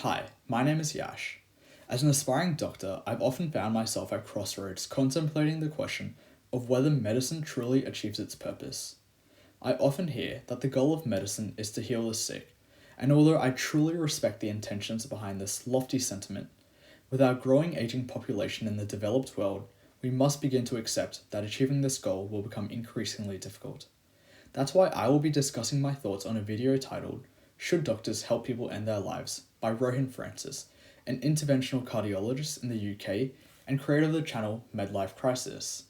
Hi, my name is Yash. As an aspiring doctor, I've often found myself at crossroads contemplating the question of whether medicine truly achieves its purpose. I often hear that the goal of medicine is to heal the sick, and although I truly respect the intentions behind this lofty sentiment, with our growing aging population in the developed world, we must begin to accept that achieving this goal will become increasingly difficult. That's why I will be discussing my thoughts on a video titled "Should Doctors Help People End Their Lives?" by Rohan Francis, an interventional cardiologist in the UK and creator of the channel Medlife Crisis.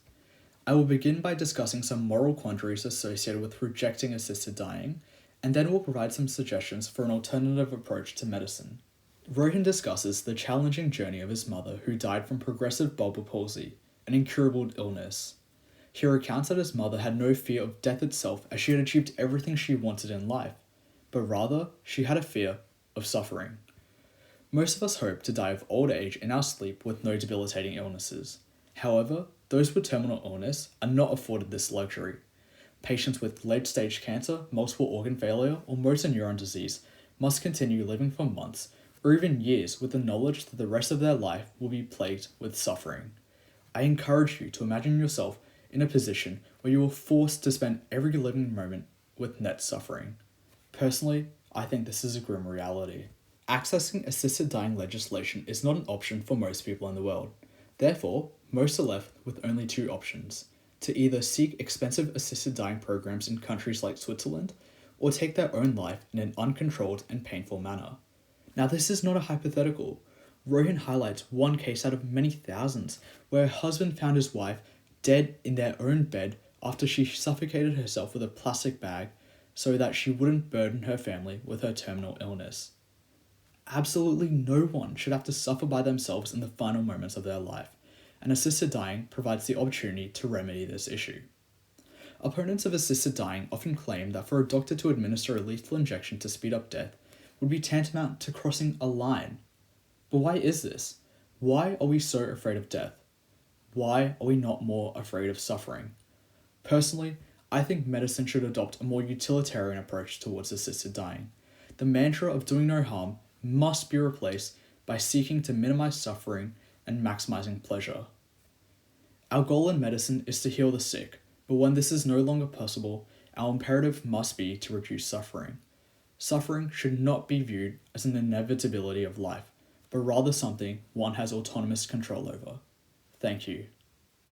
I will begin by discussing some moral quandaries associated with rejecting assisted dying, and then will provide some suggestions for an alternative approach to medicine. Rohan discusses the challenging journey of his mother who died from progressive bulbar palsy, an incurable illness. He recounts that his mother had no fear of death itself as she had achieved everything she wanted in life, but rather she had a fear of suffering. Most of us hope to die of old age in our sleep with no debilitating illnesses. However, those with terminal illness are not afforded this luxury. Patients with late-stage cancer, multiple organ failure, or motor neuron disease must continue living for months or even years with the knowledge that the rest of their life will be plagued with suffering. I encourage you to imagine yourself in a position where you are forced to spend every living moment with net suffering. Personally, I think this is a grim reality. Accessing assisted dying legislation is not an option for most people in the world. Therefore, most are left with only two options: to either seek expensive assisted dying programs in countries like Switzerland, or take their own life in an uncontrolled and painful manner. Now, this is not a hypothetical. Rohan highlights one case out of many thousands where a husband found his wife dead in their own bed after she suffocated herself with a plastic bag so that she wouldn't burden her family with her terminal illness. Absolutely no one should have to suffer by themselves in the final moments of their life, and assisted dying provides the opportunity to remedy this issue. Opponents of assisted dying often claim that for a doctor to administer a lethal injection to speed up death would be tantamount to crossing a line. But why is this? Why are we so afraid of death? Why are we not more afraid of suffering? Personally, I think medicine should adopt a more utilitarian approach towards assisted dying. The mantra of doing no harm must be replaced by seeking to minimize suffering and maximizing pleasure. Our goal in medicine is to heal the sick, but when this is no longer possible, our imperative must be to reduce suffering. Suffering should not be viewed as an inevitability of life, but rather something one has autonomous control over. Thank you.